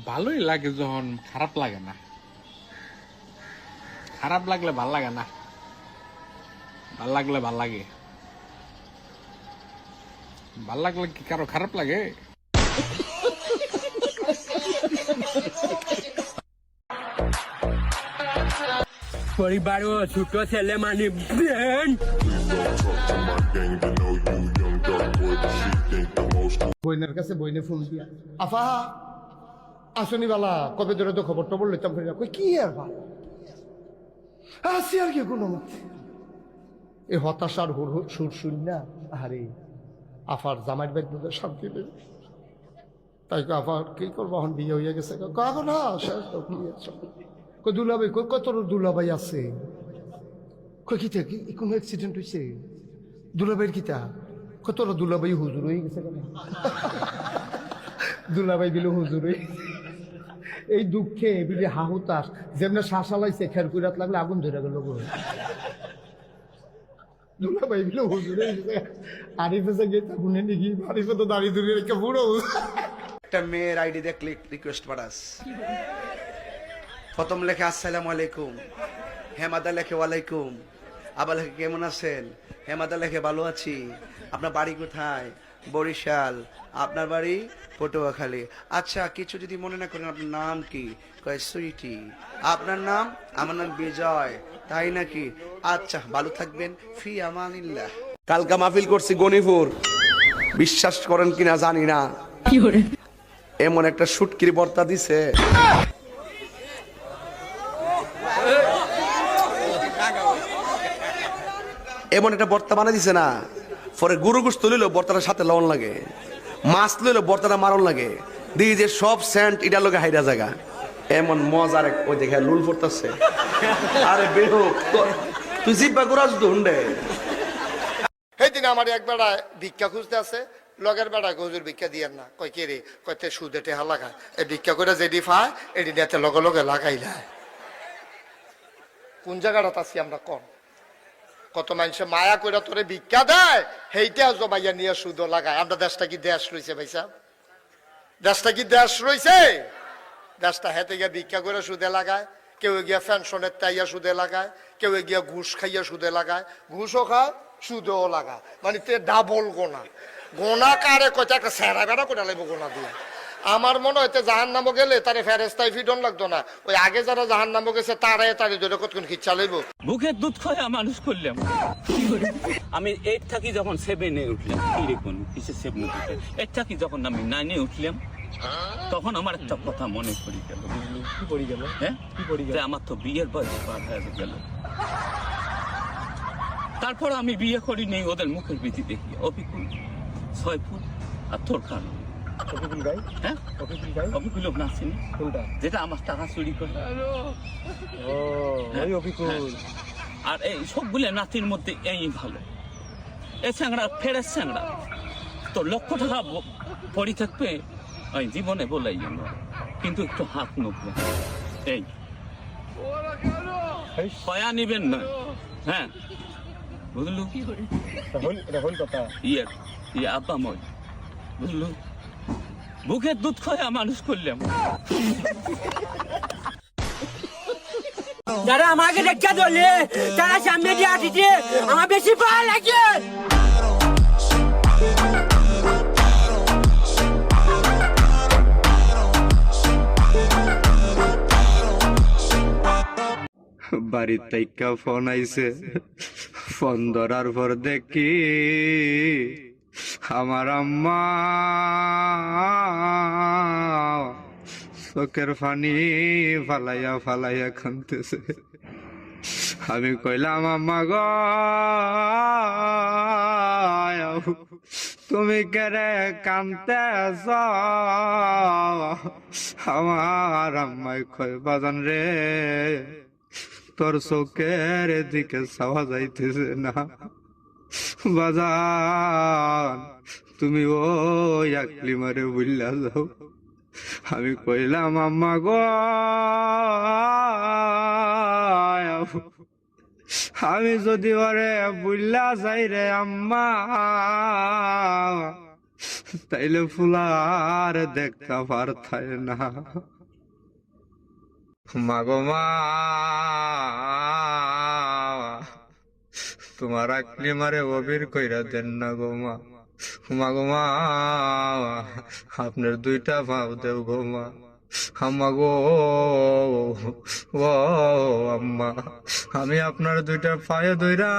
ভালোই লাগে যখন খারাপ লাগে না। খারাপ লাগলে ভাল লাগে না, ভাল লাগলে ভাল লাগে। ভাল লাগলে কি কারো খারাপ লাগে? পরিবারও ছোট ছেলে মানে ব্রেন বইনের কাছে বইনে ফোন দিয়া আফা আসনি বালা কবে ধরে তো খবর টবর লইতাম ফিরে কই কি আর ভাই আসি আর কি কোনো মতে এই হতাশার সুর শুন না আরে আফার জামাইর ব্যাগ মধ্যে শান্তি নেই। তাই আফার কি করবো এখন বিয়ে হয়ে গেছে কাগো না শেষ কই দুলাভাই কই কত দুলাভাই আছে কই কি থেকে কোনো অ্যাক্সিডেন্ট হয়েছে দুলাভাইয়ের কিতা কত দুলাভাই হুজুর হয়ে গেছে কেন দুলাভাই বিলে হুজুর হয়ে এই দুঃখে বিলে হাহুতাস যেমন শ্বাসালাইছে খের কুইরাত লাগলে আগুন ধরে গেল দুলাভাই বিলে হুজুর হয়ে গেছে। আরিফে যে গেছে গুনে নিগি আরিফে তো দাঁড়িয়ে দূরে রেখে বুড়ো একটা মেয়ের আইডি দিয়ে ক্লিক রিকোয়েস্ট পাঠাস, প্রথম লেখে আসসালামু আলাইকুম, হেমাদা লেখে ওয়ালাইকুম, আবার লেখে কেমন আছেন, হেমাদা লেখে ভালো আছি, আপনার বাড়ি কোথায়, বরিশাল, আপনার বাড়ি পটুয়াখালী, আচ্ছা কিছু যদি মনে না করেন আপনার নাম কি, কয় সুইটি, আপনার নাম, আমার নাম বিজয়, তাই নাকি, আচ্ছা ভালো থাকবেন, ফি আমানিল্লাহ। কালকা মাহফিল করছি গনিপুর, বিশ্বাস করেন কিনা জানি না, এমন একটা শুটকির বর্তা দিছে, এমন একটা বর্তা বানাই দিছে না, পরে গরু গোশত লইলো বর্তাটার সাথে লবণ লাগে, মাছ লইলো বর্তাটা মারণ লাগে, দিয়ে যে সব সেন্ট এটার লোকে হাইরা জায়গা, এমন মজার ওই দেখে লুল পড়তেছে। আরে বেহো তুই জিব্বা ঘুরাস তো হুন্ডে। সেই দিন আমার এক বেড়া ভিক্ষা খুঁজতে আছে, লগের বেড়া হুজুর ভিক্ষা দিয়েন না, কয় কে রে কয়তে সুদে টেহা লাগায় এই ভিক্ষা করে যেটি ফায় এটি নেতে লগে লগে লাগাইলায়। কোন জায়গাটা আছি আমরা কম কত মানুষে মায়া করে তোরে ভিক্ষা দেয় সেইটা জমাইয়া নিয়ে সুদ লাগায়। আমরা দেশটা কি দেশ রয়েছে ভাই সাহেব, দেশটা কি দেশ রয়েছে? দেশটা হেঁটে গিয়া ভিক্ষা করে সুদে লাগায়, কেউ গিয়া পেনশনের তাইয়া সুদে লাগায়, কেউ গিয়া ঘুষ খাইয়া সুদে লাগায়, ঘুষও খায় সুদেও লাগায়, মানে তে ডাবল গোনা। গোনা কারে কয়টা একটা সেরা বেড়া করে লাগবো গোনা দিয়ে। আমার মনে হইতে জাহান নামো গেলে তারে ফেরেস্তায় ফিডন লাগতো না, ওই আগে যারা জাহান নামো গেছে তারাই তারে ধরে কতক্ষণ খিচ্ছা লইব। বুকের দুধ খাওয়া মানুষ করলাম আমি 8 থাকি যখন 7-এ উঠলাম, কি রে কোন কিসে 7 উঠে 8 থাকি যখন আমি 9-এ উঠলাম, তখন আমার একটা কথা মনে পড়ে গেল। কি পড়ে গেল? হ্যাঁ কি পড়ে গেল? যে আমার তো বিয়ের বয়স পার হয়ে গেল। তারপর আমি বিয়ে করি নেই, ওদের মুখের বিধি দেখি অবিকুল, 6 ফুট আর তোর কারণ। অফিকুল গাই? হ্যাঁ অফিকুল গাই? অবিকুল নাচিনি, কোনটা? যেটা আমার টাকা চুরি করে। ও ওই অফিকুল। আর এই সবগুলো নাতির মধ্যে এই ভালো, এই স্যাংরা ফেরেস স্যাংরা তো লক্ষ টাকা পড়ি থাকবে ওই জীবনে বলাই জন্য, কিন্তু একটু হাত নড়বে এই পয়া নিবেন না। হ্যাঁ বুঝলু, রাহুল কথা ইয়ে আব্বা মই বুঝলু, বুকের দুধ খাওয়া মানুষ করলাম। যারা আমাকে দেখা ধরলে তারা সামনে দিয়ে আসিছে, আমার বেশি ভালো লাগে। বাড়ির তাইকা ফোন আইছে, ফোন ধরার পর দেখি আমার আম্মা চোখের পানি ফালাইয়া ফালাইয়া কাঁদতেছে। আমি কইলাম আম্মা গ তুমি কেরে কাঁদতেছ? আমার আম্মাই কয় বাজান রে তোর চোখের দিকে চাওয়া যাইতেছে না বাজান, তুমি ওই আকলি মারে বুঝলা যাও। আমি কইলাম আম্মা গো আমি যদি ওরে বুঝলা যাই রে আম্মা, তাইলে ফুলার দেখা পারতাই না। মাগো মা, তোমার আকলি মারে অবির কইরা দেন না গো মা। মাগো মা, আপনার দুইটা ভাব দেও গো মা। আম্মা গো, ও আম্মা, আমি আপনার দুইটা পায়ে ধইরা